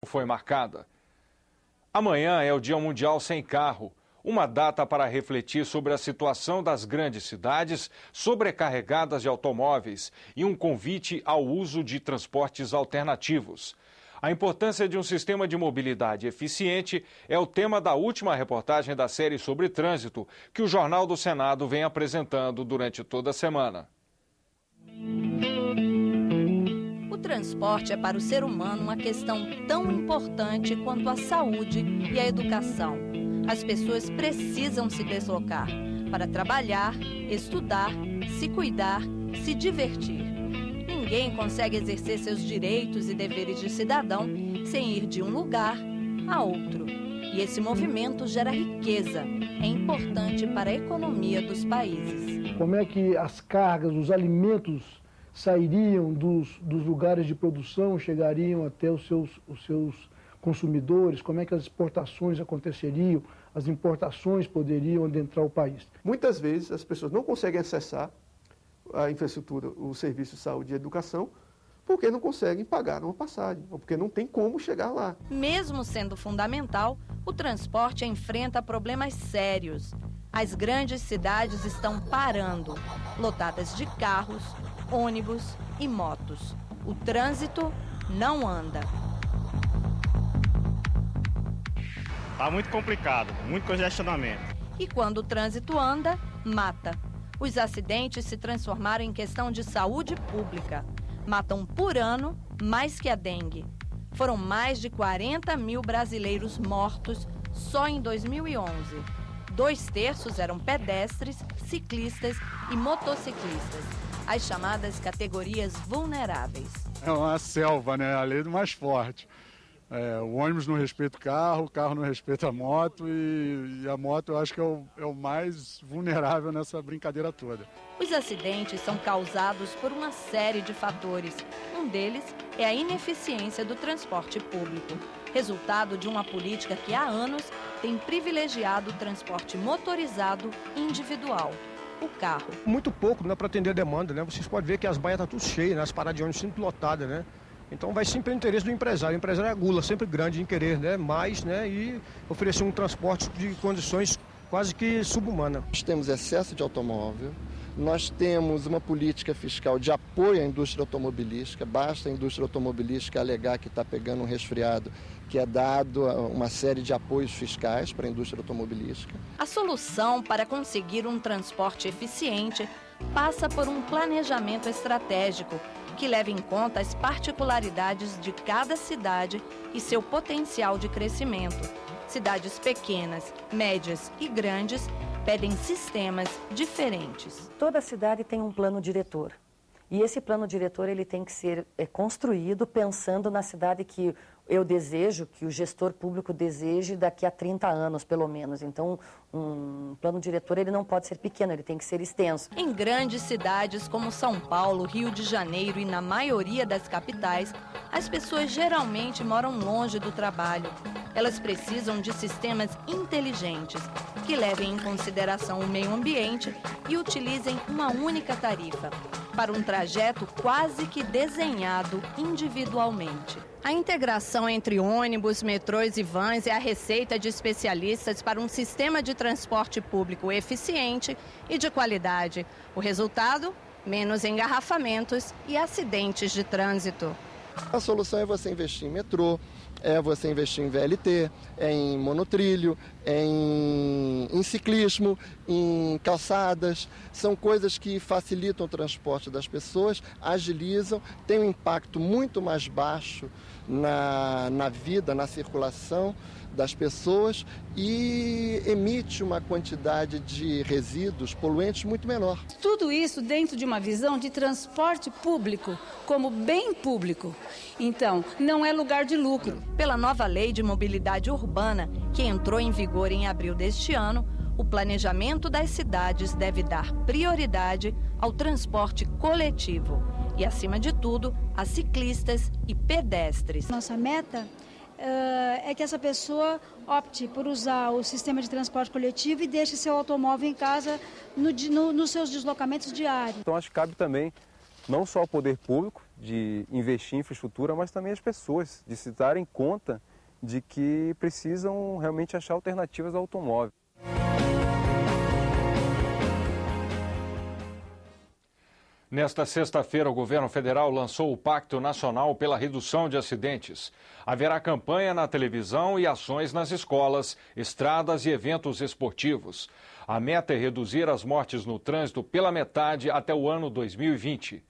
Foi marcada. Amanhã é o Dia Mundial Sem Carro, uma data para refletir sobre a situação das grandes cidades sobrecarregadas de automóveis e um convite ao uso de transportes alternativos. A importância de um sistema de mobilidade eficiente é o tema da última reportagem da série sobre trânsito que o Jornal do Senado vem apresentando durante toda a semana. O transporte é para o ser humano uma questão tão importante quanto a saúde e a educação. As pessoas precisam se deslocar para trabalhar, estudar, se cuidar, se divertir. Ninguém consegue exercer seus direitos e deveres de cidadão sem ir de um lugar a outro. E esse movimento gera riqueza, é importante para a economia dos países. Como é que as cargas, os alimentos sairiam dos lugares de produção, chegariam até os seus consumidores, como é que as exportações aconteceriam, as importações poderiam adentrar o país. Muitas vezes as pessoas não conseguem acessar a infraestrutura, o serviço de saúde e educação, porque não conseguem pagar uma passagem, ou porque não tem como chegar lá. Mesmo sendo fundamental, o transporte enfrenta problemas sérios. As grandes cidades estão parando, lotadas de carros, ônibus e motos. O trânsito não anda. Está muito complicado, muito congestionamento. E quando o trânsito anda, mata. Os acidentes se transformaram em questão de saúde pública. Matam por ano mais que a dengue. Foram mais de 40 mil brasileiros mortos só em 2011. 2/3 eram pedestres, ciclistas e motociclistas, as chamadas categorias vulneráveis. É uma selva, né? A lei do mais forte. O ônibus não respeita o carro não respeita a moto e a moto eu acho que é o mais vulnerável nessa brincadeira toda. Os acidentes são causados por uma série de fatores. Um deles é a ineficiência do transporte público, resultado de uma política que há anos tem privilegiado o transporte motorizado individual, o carro. Muito pouco, né, para atender a demanda, né? Vocês podem ver que as baias estão tudo cheias, né? As paradas de ônibus sempre lotadas, né? Então vai sempre pelo interesse do empresário. O empresário é a gula, sempre grande em querer, né? Mais, né? E oferecer um transporte de condições quase que subhumanas. Nós temos excesso de automóvel, nós temos uma política fiscal de apoio à indústria automobilística. Basta a indústria automobilística alegar que está pegando um resfriado, que é dado uma série de apoios fiscais para a indústria automobilística. A solução para conseguir um transporte eficiente passa por um planejamento estratégico que leve em conta as particularidades de cada cidade e seu potencial de crescimento. Cidades pequenas, médias e grandes pedem sistemas diferentes. Toda cidade tem um plano diretor. E esse plano diretor ele tem que ser construído pensando na cidade que eu desejo, que o gestor público deseje daqui a 30 anos, pelo menos. Então, um plano diretor ele não pode ser pequeno, ele tem que ser extenso. Em grandes cidades como São Paulo, Rio de Janeiro e na maioria das capitais, as pessoas geralmente moram longe do trabalho. Elas precisam de sistemas inteligentes que levem em consideração o meio ambiente e utilizem uma única tarifa para um trajeto quase que desenhado individualmente. A integração entre ônibus, metrôs e vans é a receita de especialistas para um sistema de transporte público eficiente e de qualidade. O resultado? Menos engarrafamentos e acidentes de trânsito. A solução é você investir em metrô, é você investir em VLT, em monotrilho, em ciclismo, em calçadas. São coisas que facilitam o transporte das pessoas, agilizam, têm um impacto muito mais baixo na vida, na circulação das pessoas e emite uma quantidade de resíduos poluentes muito menor. Tudo isso dentro de uma visão de transporte público como bem público. Então, não é lugar de lucro. Pela nova lei de mobilidade urbana, que entrou em vigor em abril deste ano, o planejamento das cidades deve dar prioridade ao transporte coletivo e, acima de tudo, a ciclistas e pedestres. Nossa meta é que essa pessoa opte por usar o sistema de transporte coletivo e deixe seu automóvel em casa nos seus deslocamentos diários. Então acho que cabe também não só o poder público de investir em infraestrutura, mas também as pessoas, de se darem conta de que precisam realmente achar alternativas ao automóvel. Nesta sexta-feira, o governo federal lançou o Pacto Nacional pela Redução de Acidentes. Haverá campanha na televisão e ações nas escolas, estradas e eventos esportivos. A meta é reduzir as mortes no trânsito pela metade até o ano 2020.